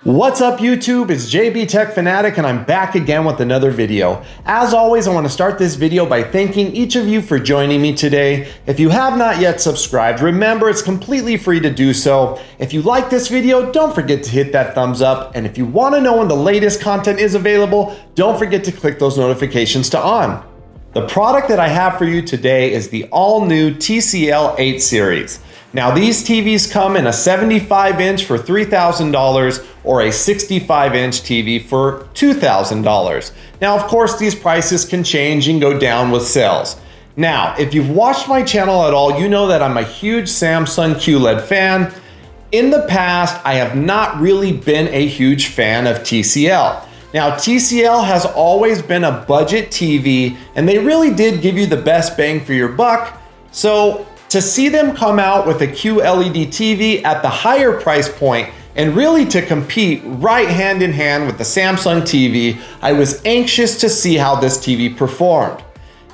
What's up YouTube, it's JB Tech Fanatic and I'm back again with another video. As always, I want to start this video by thanking each of you for joining me today. If you have not yet subscribed, remember it's completely free to do so. If you like this video, don't forget to hit that thumbs up. And if you want to know when the latest content is available, don't forget to click those notifications to on. The product that I have for you today is the all-new TCL 8 Series. Now these TVs come in a 75-inch for $3,000 or a 65-inch TV for $2,000. Now of course these prices can change and go down with sales. Now if you've watched my channel at all, you know that I'm a huge Samsung QLED fan. In the past, I have not really been a huge fan of TCL. Now TCL has always been a budget TV and they really did give you the best bang for your buck. So to see them come out with a QLED TV at the higher price point and really to compete right hand in hand with the Samsung TV, I was anxious to see how this TV performed.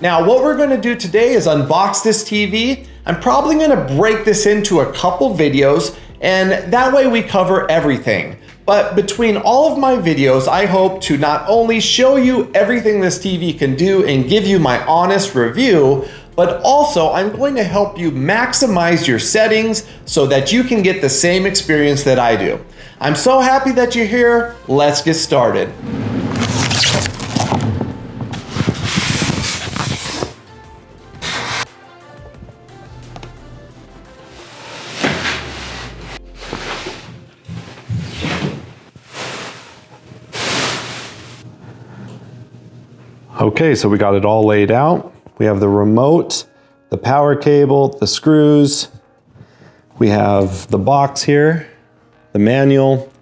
Now what we're going to do today is unbox this TV. I'm probably going to break this into a couple videos and that way we cover everything. But between all of my videos, I hope to not only show you everything this TV can do and give you my honest review, but also I'm going to help you maximize your settings so that you can get the same experience that I do. I'm so happy that you're here. Let's get started. Okay, so we got it all laid out. We have the remote, the power cable, the screws. We have the box here, the manual,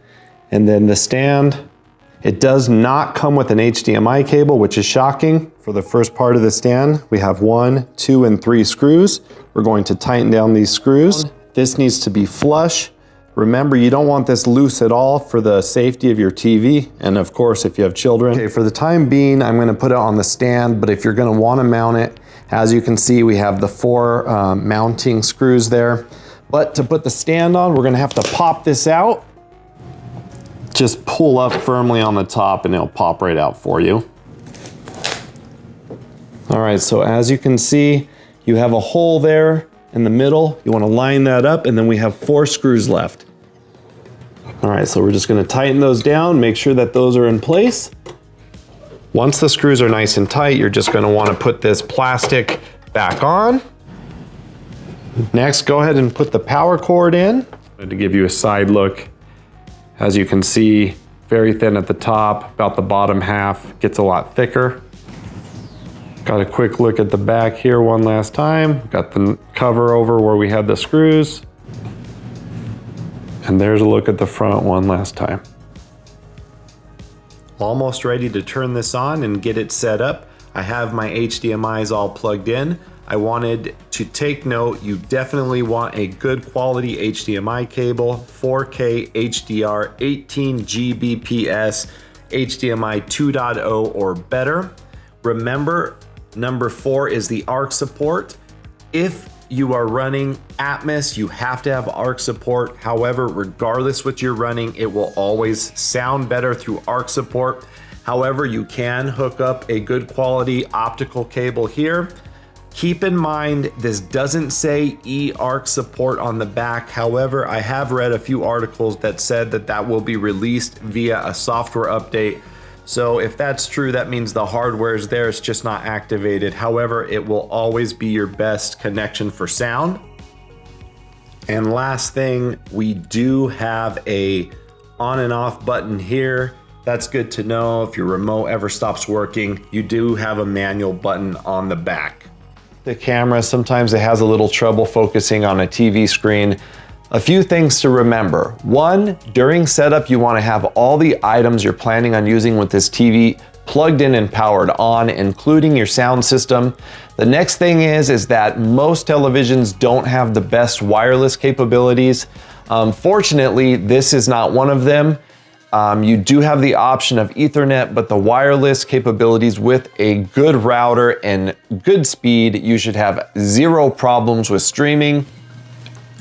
and then the stand. It does not come with an HDMI cable, which is shocking. For the first part of the stand, we have 1, 2, and 3 screws. We're going to tighten down these screws. This needs to be flush. Remember, you don't want this loose at all for the safety of your TV, and of course, if you have children. Okay, for the time being, I'm gonna put it on the stand, but if you're gonna wanna mount it, as you can see, we have the 4 mounting screws there. But to put the stand on, we're gonna have to pop this out. Just pull up firmly on the top and it'll pop right out for you. All right, so as you can see, you have a hole there in the middle. You want to line that up, and then we have 4 screws left. All right, so we're just going to tighten those down, make sure that those are in place. Once the screws are nice and tight, you're just going to want to put this plastic back on. Next, go ahead and put the power cord in. To give you a side look, as you can see, very thin at the top, about the bottom half, gets a lot thicker. Got a quick look at the back here one last time. Got the cover over where we had the screws. And there's a look at the front one last time. Almost ready to turn this on and get it set up. I have my HDMIs all plugged in. I wanted to take note, you definitely want a good quality HDMI cable, 4K HDR, 18 Gbps, HDMI 2.0 or better. Remember, number 4 is the ARC support. If you are running Atmos, you have to have ARC support. However, regardless what you're running, it will always sound better through ARC support. However, you can hook up a good quality optical cable here. Keep in mind, this doesn't say eARC support on the back. However, I have read a few articles that said that that will be released via a software update. So if that's true, that means the hardware is there, it's just not activated. However, it will always be your best connection for sound. And last thing, we do have a on and off button here. That's good to know. If your remote ever stops working, you do have a manual button on the back. The camera, sometimes it has a little trouble focusing on a TV screen. A few things to remember. 1, during setup, you want to have all the items you're planning on using with this TV plugged in and powered on, including your sound system. The next thing is that most televisions don't have the best wireless capabilities. Fortunately, this is not one of them. You do have the option of Ethernet, but the wireless capabilities with a good router and good speed, you should have 0 problems with streaming.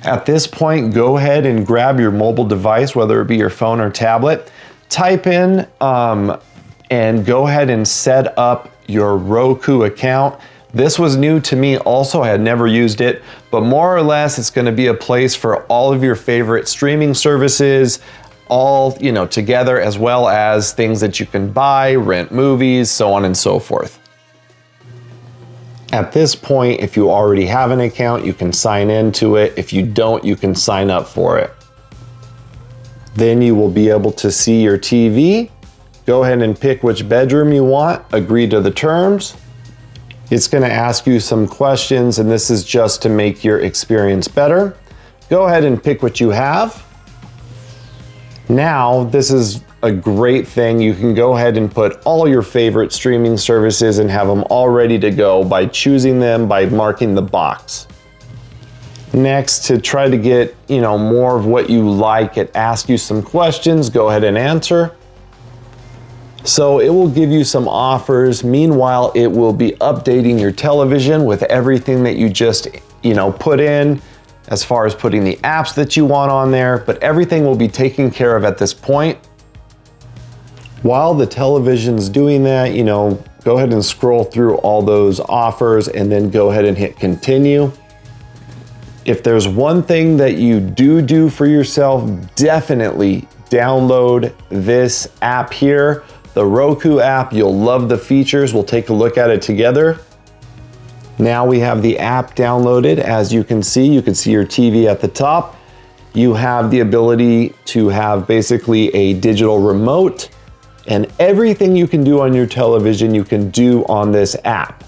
At this point, go ahead and grab your mobile device, whether it be your phone or tablet, type in and go ahead and set up your RoKu account. This was new to me also, I had never used it, but more or less it's gonna be a place for all of your favorite streaming services, all together, as well as things that you can buy, rent movies, so on and so forth. At this point, if you already have an account, you can sign into it. If you don't, you can sign up for it. Then you will be able to see your TV. Go ahead and pick which bedroom you want, agree to the terms. It's gonna ask you some questions, and this is just to make your experience better. Go ahead and pick what you have. Now, this is a great thing. You can go ahead and put all your favorite streaming services and have them all ready to go by choosing them by marking the box. Next, to try to get more of what you like, it asks you some questions. Go ahead and answer. So it will give you some offers. Meanwhile, it will be updating your television with everything that you just put in, as far as putting the apps that you want on there, but everything will be taken care of at this point. While the television's doing that, go ahead and scroll through all those offers and then go ahead and hit continue. If there's one thing that you do for yourself, definitely download this app here, the RoKu app. You'll love the features. We'll take a look at it together. Now we have the app downloaded. As you can see your TV at the top. You have the ability to have basically a digital remote, and everything you can do on your television, you can do on this app.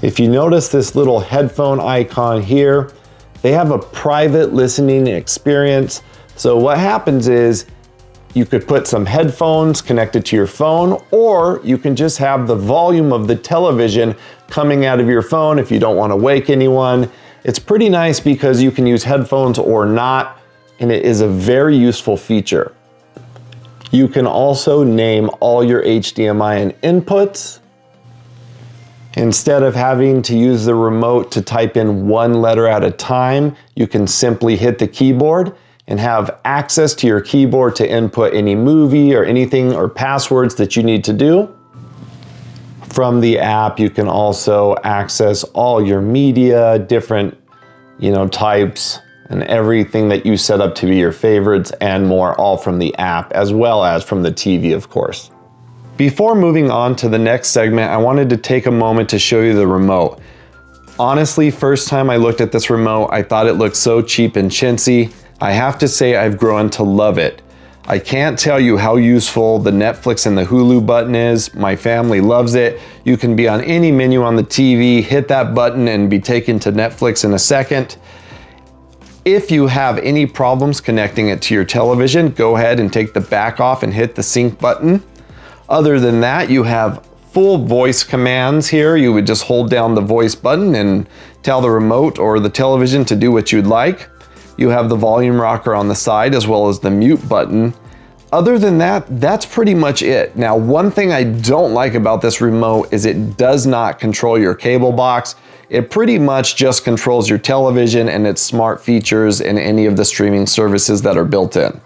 If you notice this little headphone icon here, they have a private listening experience. So what happens is you could put some headphones connected to your phone, or you can just have the volume of the television coming out of your phone if you don't want to wake anyone. It's pretty nice because you can use headphones or not, and it is a very useful feature. You can also name all your HDMI and inputs. Instead of having to use the remote to type in one letter at a time, you can simply hit the keyboard and have access to your keyboard to input any movie or anything or passwords that you need to do. From the app, you can also access all your media, different types, and everything that you set up to be your favorites and more, all from the app, as well as from the TV, of course. Before moving on to the next segment, I wanted to take a moment to show you the remote. Honestly, first time I looked at this remote, I thought it looked so cheap and chintzy. I have to say I've grown to love it. I can't tell you how useful the Netflix and the Hulu button is. My family loves it. You can be on any menu on the TV, hit that button and be taken to Netflix in a second. If you have any problems connecting it to your television, go ahead and take the back off and hit the sync button. Other than that, you have full voice commands here. You would just hold down the voice button and tell the remote or the television to do what you'd like. You have the volume rocker on the side as well as the mute button. Other than that, that's pretty much it. Now, one thing I don't like about this remote is it does not control your cable box. It pretty much just controls your television and its smart features and any of the streaming services that are built in.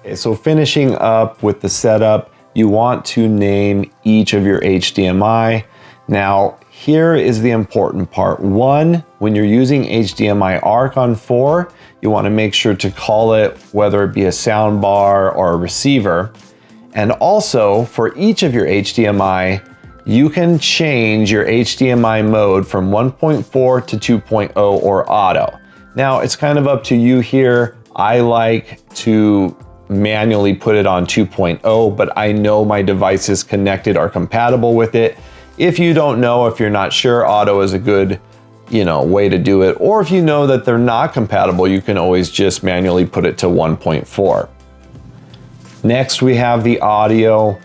Okay, so finishing up with the setup, you want to name each of your HDMI. Now, here is the important part. One, when you're using HDMI ARC on 4, you want to make sure to call it, whether it be a sound bar or a receiver. And also, for each of your HDMI, you can change your HDMI mode from 1.4 to 2.0 or auto. Now, it's kind of up to you here. I like to manually put it on 2.0, but I know my devices connected are compatible with it. If you don't know, if you're not sure, auto is a good way to do it. Or if you know that they're not compatible, you can always just manually put it to 1.4. Next, we have the audio.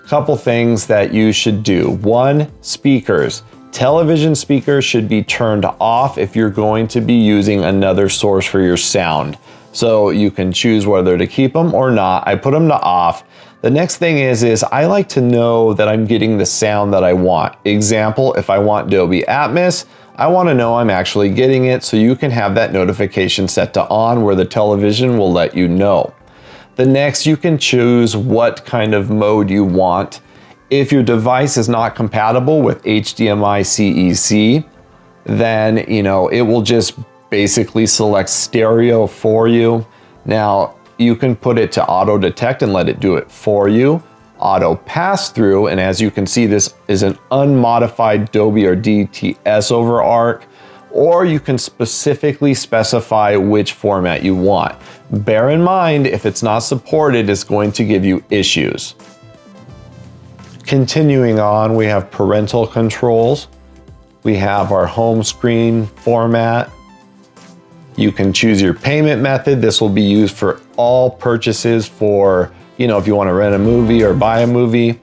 Couple things that you should do. One, speakers. Television speakers should be turned off if you're going to be using another source for your sound. So you can choose whether to keep them or not. I put them to off. The next thing is I like to know that I'm getting the sound that I want. Example, if I want Dolby Atmos, I want to know I'm actually getting it, so you can have that notification set to on where the television will let you know. The next, you can choose what kind of mode you want. If your device is not compatible with HDMI CEC, then it will just basically select stereo for you. Now you can put it to auto detect and let it do it for you. Auto pass through, and as you can see, this is an unmodified Dolby or DTS over ARC, or you can specifically specify which format you want. Bear in mind, if it's not supported, it's going to give you issues. Continuing on, we have parental controls. We have our home screen format. You can choose your payment method. This will be used for all purchases for, if you want to rent a movie or buy a movie.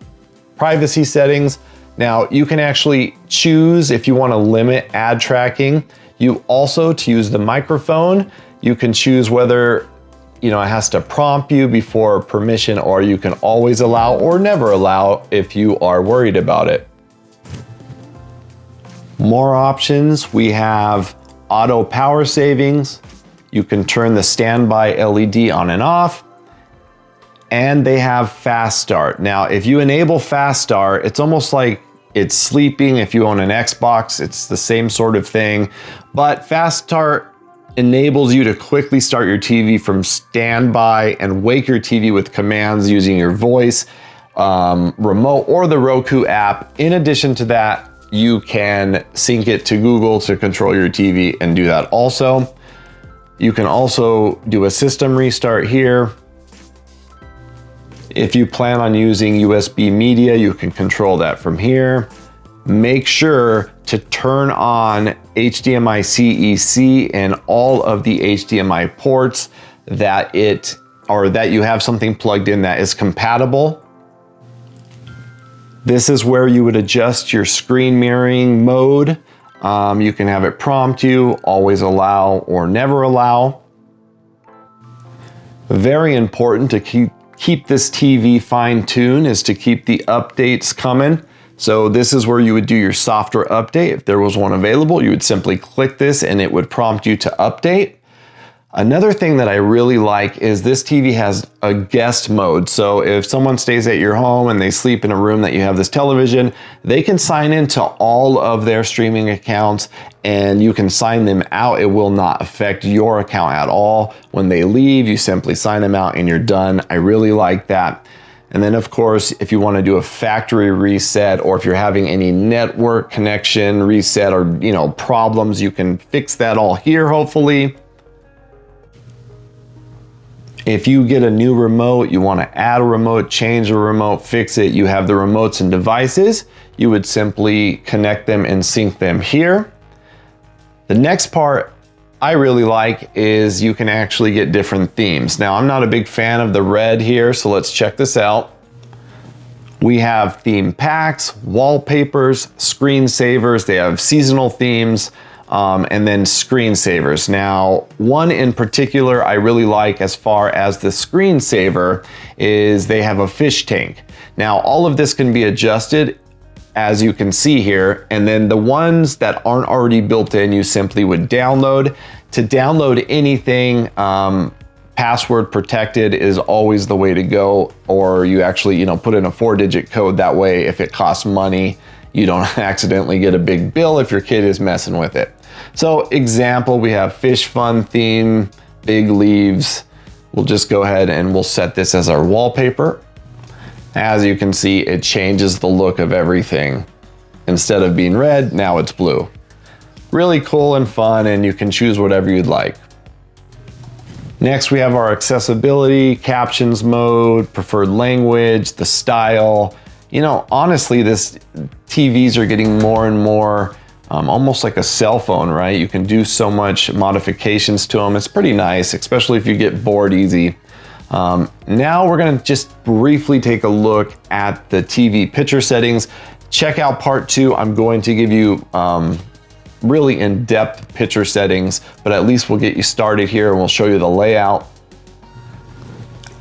Privacy settings. Now you can actually choose if you want to limit ad tracking. You also, to use the microphone, you can choose whether it has to prompt you before permission, or you can always allow or never allow if you are worried about it. More options. We have auto power savings. You can turn the standby LED on and off. And they have fast start. Now, if you enable fast start, it's almost like it's sleeping. If you own an Xbox, it's the same sort of thing. But fast start enables you to quickly start your TV from standby and wake your TV with commands using your voice, remote, or the RoKu app. In addition to that, you can sync it to Google to control your TV and do that also. You can also do a system restart here. If you plan on using USB media, you can control that from here. Make sure to turn on HDMI CEC and all of the HDMI ports that you have something plugged in that is compatible. This is where you would adjust your screen mirroring mode. You can have it prompt you, always allow or never allow. Very important to keep this TV fine-tuned is to keep the updates coming. So this is where you would do your software update. If there was one available, you would simply click this and it would prompt you to update. Another thing that I really like is this TV has a guest mode. So if someone stays at your home and they sleep in a room that you have this television, they can sign into all of their streaming accounts and you can sign them out. It will not affect your account at all. When they leave, you simply sign them out and you're done. I really like that. And then of course, if you want to do a factory reset, or if you're having any network connection reset or problems, you can fix that all here, hopefully. If you get a new remote, you want to add a remote, change a remote, fix it, you have the remotes and devices, you would simply connect them and sync them here. The next part I really like is you can actually get different themes. Now, I'm not a big fan of the red here, so let's check this out. We have theme packs, wallpapers, screensavers, they have seasonal themes, and then screensavers. Now, one in particular I really like as far as the screensaver is they have a fish tank. Now, all of this can be adjusted as you can see here, and then the ones that aren't already built in, you simply would download. To download anything, password protected is always the way to go, or you actually, put in a 4-digit code. That way, if it costs money, you don't accidentally get a big bill if your kid is messing with it. So example, we have fish fun theme, big leaves. We'll just go ahead and we'll set this as our wallpaper. As you can see, it changes the look of everything. Instead of being red, now it's blue. Really cool and fun, and you can choose whatever you'd like. Next, we have our accessibility, captions mode, preferred language, the style. Honestly, this TVs are getting more and more almost like a cell phone, right? You can do so much modifications to them. It's pretty nice, especially if you get bored easy. Now we're gonna just briefly take a look at the TV picture settings. Check out part 2. I'm going to give you really in-depth picture settings, but at least we'll get you started here and we'll show you the layout.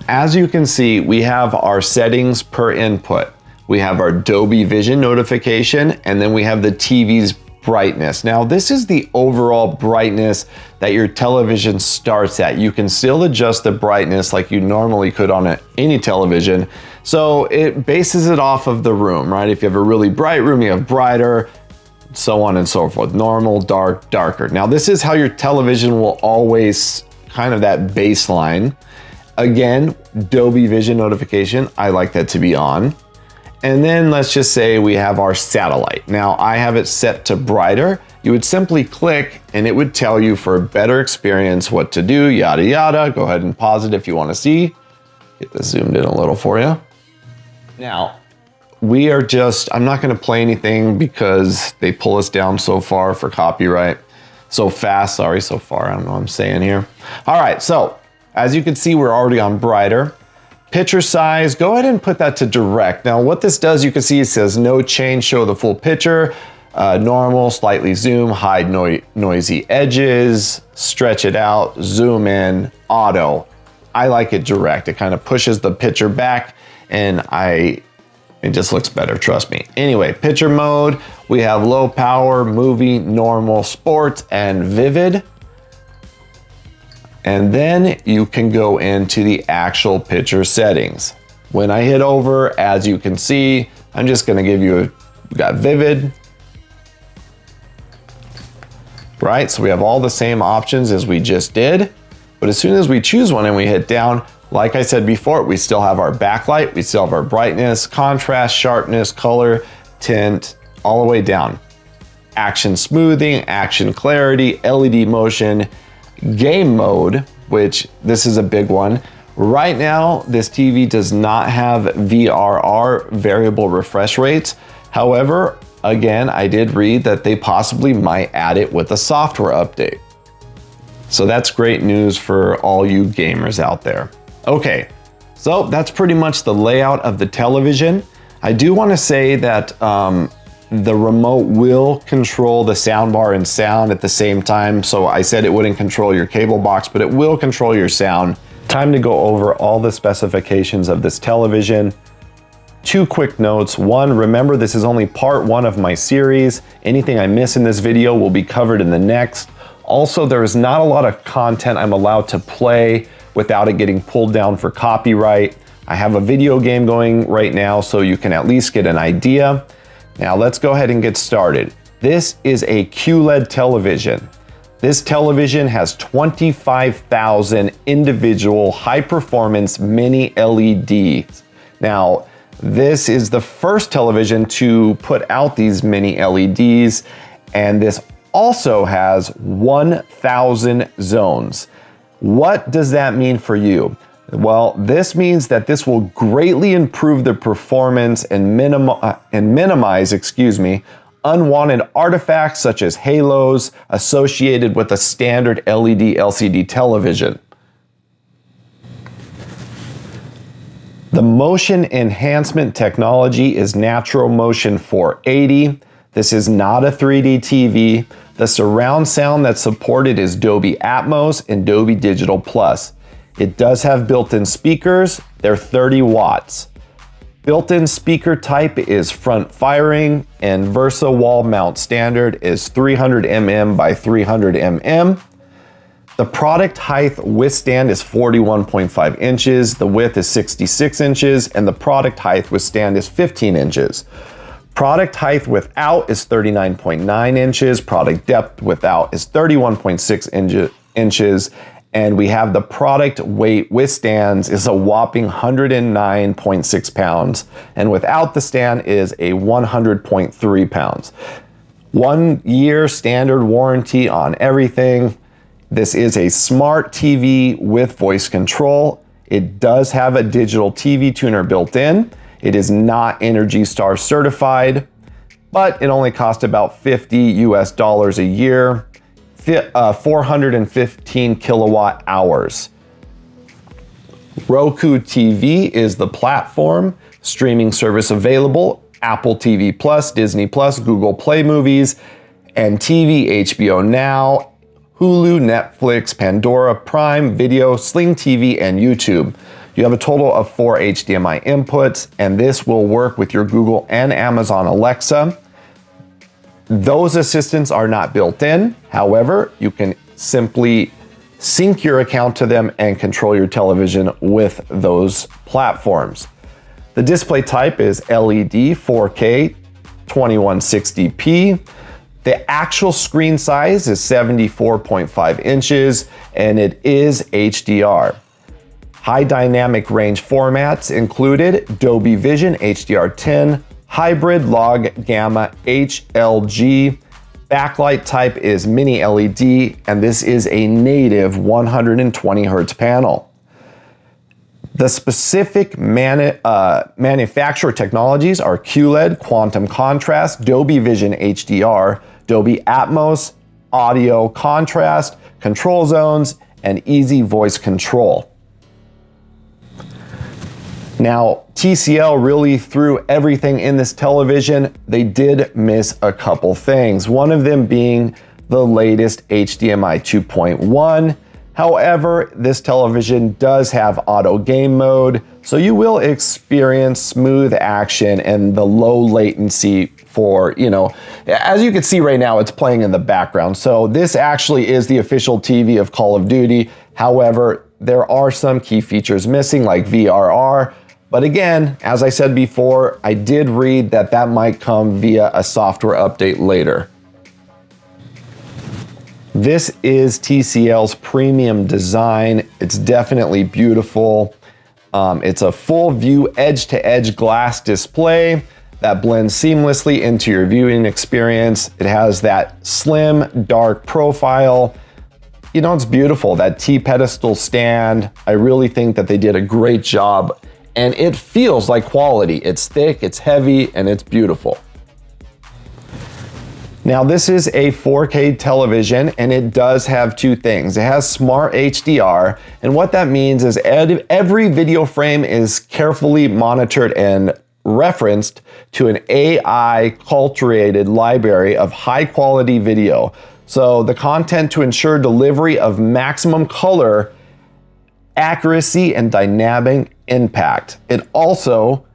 As you can see, we have our settings per input. We have our Dolby Vision notification, and then we have the TV's brightness. Now, this is the overall brightness that your television starts at. You can still adjust the brightness like you normally could on any television. So it bases it off of the room, right? If you have a really bright room, you have brighter, so on and so forth. Normal, dark, darker. Now, this is how your television will always kind of that baseline. Again, Dolby Vision notification, I like that to be on. And then let's just say we have our satellite. Now I have it set to brighter. You would simply click and it would tell you for a better experience what to do, yada, yada. Go ahead and pause it if you want to see. Get this zoomed in a little for you. Now, we are I'm not going to play anything because they pull us down so far for copyright. So fast, sorry, so far, I don't know what I'm saying here. All right, so as you can see, we're already on brighter. Picture size, go ahead and put that to direct. Now what this does, you can see it says no change, show the full picture, normal, slightly zoom, hide noisy edges, stretch it out, zoom in, auto. I like it direct. It kind of pushes the picture back and it just looks better, trust me. Anyway, picture mode, we have low power, movie, normal, sports, and vivid. And then you can go into the actual picture settings. When I hit over, as you can see, I'm just gonna give you we got vivid, right? So we have all the same options as we just did, but as soon as we choose one and we hit down, like I said before, we still have our backlight, we still have our brightness, contrast, sharpness, color, tint, all the way down. Action smoothing, action clarity, LED motion, game mode, which this is a big one. Right now, this TV does not have VRR, variable refresh rates. However, again, I did read that they possibly might add it with a software update. So that's great news for all you gamers out there. Okay, so that's pretty much the layout of the television. I do want to say that the remote will control the soundbar and sound at the same time. So I said it wouldn't control your cable box, but it will control your sound. Time to go over all the specifications of this television. Two quick notes. One, remember this is only part one of my series. Anything I miss in this video will be covered in the next. Also, there is not a lot of content I'm allowed to play without it getting pulled down for copyright. I have a video game going right now, so you can at least get an idea. Now let's go ahead and get started. This is a QLED television. This television has 25,000 individual high-performance mini LEDs. Now, this is the first television to put out these mini LEDs, and this also has 1,000 zones. What does that mean for you? Well, this means that this will greatly improve the performance and minimize, unwanted artifacts such as halos associated with a standard LED LCD television. The motion enhancement technology is Natural Motion 480. This is not a 3D TV. The surround sound that's supported is Dolby Atmos and Dolby Digital Plus. It does have built-in speakers. They're 30 watts. Built-in speaker type is front firing, and Versa wall mount standard is 300 mm by 300 mm. The product height withstand is 41.5 inches, the width is 66 inches, and the product height withstand is 15 inches. Product height without is 39.9 inches, product depth without is 31.6 inches, and we have the product weight withstands is a whopping 109.6 pounds, and without the stand is a 100.3 pounds. 1 year standard warranty on everything. This is a smart TV with voice control. It does have a digital TV tuner built in. It is not Energy Star certified, but it only cost about $50 US a year. 415 kilowatt hours. RoKu TV is the platform, streaming service available, Apple TV Plus, Disney Plus, Google Play Movies, and TV, HBO Now, Hulu, Netflix, Pandora, Prime Video, Sling TV, and YouTube. You have a total of 4 HDMI inputs, and this will work with your Google and Amazon Alexa. Those assistants are not built in. However, you can simply sync your account to them and control your television with those platforms. The display type is LED 4K 2160p. The actual screen size is 74.5 inches and it is HDR. High dynamic range formats included Dolby Vision HDR10, hybrid log gamma HLG. Backlight type is mini LED, and this is a native 120 Hertz panel. The specific manufacturer technologies are QLED, quantum contrast, Dolby Vision HDR, Dolby Atmos, audio contrast, control zones, and easy voice control. Now, TCL really threw everything in this television. They did miss a couple things, one of them being the latest HDMI 2.1. However, this television does have auto game mode, so you will experience smooth action and the low latency for, as you can see right now, it's playing in the background. So this actually is the official TV of Call of Duty. However, there are some key features missing like VRR. But again, as I said before, I did read that that might come via a software update later. This is TCL's premium design. It's definitely beautiful. It's a full view edge-to-edge glass display that blends seamlessly into your viewing experience. It has that slim, dark profile. It's beautiful. That T-pedestal stand, I really think that they did a great job. And it feels like quality. It's thick, it's heavy, and it's beautiful. Now this is a 4K television and it does have two things. It has Smart HDR, and what that means is every video frame is carefully monitored and referenced to an AI curated library of high quality video. So the content to ensure delivery of maximum color accuracy and dynamic impact. It also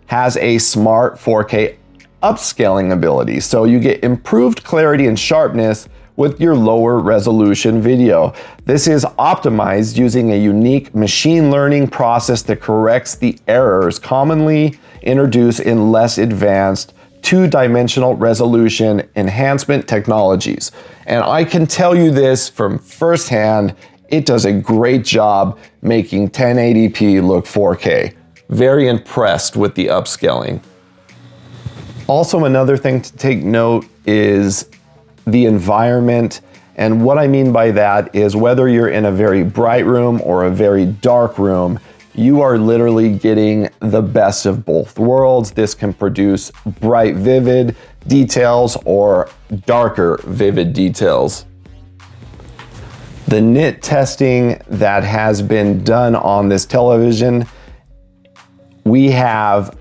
has a smart 4K upscaling ability, so you get improved clarity and sharpness with your lower resolution video. This is optimized using a unique machine learning process that corrects the errors commonly introduced in less advanced two-dimensional resolution enhancement technologies. And I can tell you this from firsthand, it does a great job making 1080p look 4K. Very impressed with the upscaling. Also, another thing to take note is the environment. And what I mean by that is whether you're in a very bright room or a very dark room, you are literally getting the best of both worlds. This can produce bright, vivid details or darker, vivid details. The nit testing that has been done on this television, we have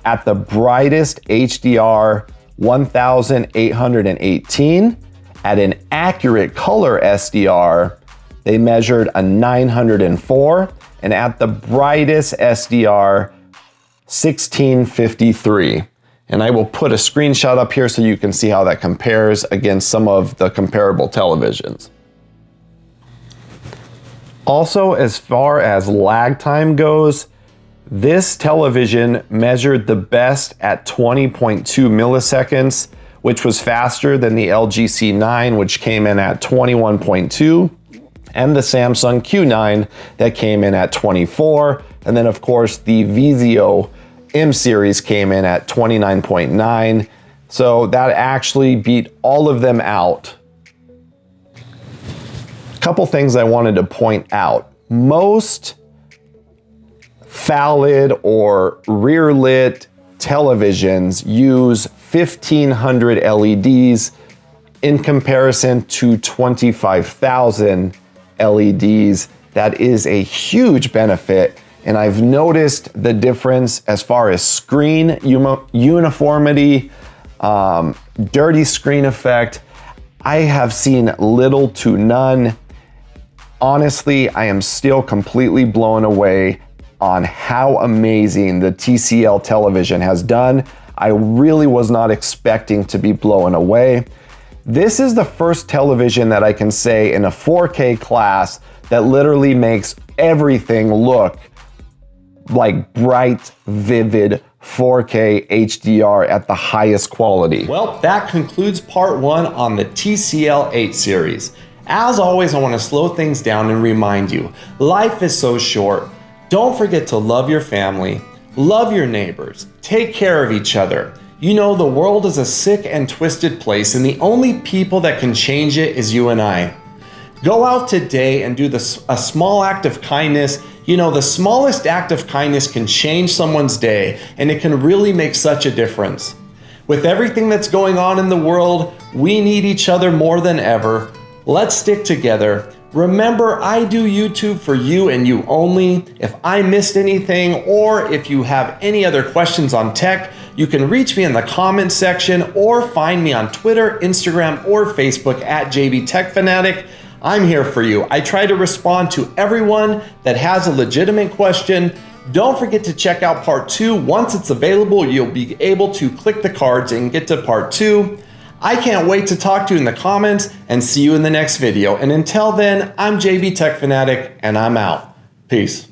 at the brightest HDR 1818, at an accurate color SDR, they measured a 904, and at the brightest SDR 1653. And I will put a screenshot up here so you can see how that compares against some of the comparable televisions. Also, as far as lag time goes, this television measured the best at 20.2 milliseconds, which was faster than the LG C9, which came in at 21.2, and the Samsung Q9 that came in at 24. And then of course the Vizio M series came in at 29.9. So that actually beat all of them out. Couple things I wanted to point out. Most phalid or rear lit televisions use 1500 LEDs in comparison to 25,000 LEDs. That is a huge benefit, and I've noticed the difference as far as screen uniformity, dirty screen effect. I have seen little to none. Honestly, I am still completely blown away on how amazing the TCL television has done. I really was not expecting to be blown away. This is the first television that I can say in a 4K class that literally makes everything look like bright, vivid 4K HDR at the highest quality. Well, that concludes part 1 on the TCL 8 series. As always, I want to slow things down and remind you, life is so short. Don't forget to love your family, love your neighbors, take care of each other. You know, the world is a sick and twisted place, and the only people that can change it is you and I. Go out today and do a small act of kindness. You know, the smallest act of kindness can change someone's day, and it can really make such a difference. With everything that's going on in the world, we need each other more than ever. Let's stick together. Remember, I do YouTube for you and you only. If I missed anything, or if you have any other questions on tech, you can reach me in the comments section or find me on Twitter, Instagram, or Facebook at JB Tech Fanatic. I'm here for you. I try to respond to everyone that has a legitimate question. Don't forget to check out part 2. Once it's available, you'll be able to click the cards and get to part 2. I can't wait to talk to you in the comments and see you in the next video. And until then, I'm JB Tech Fanatic and I'm out. Peace.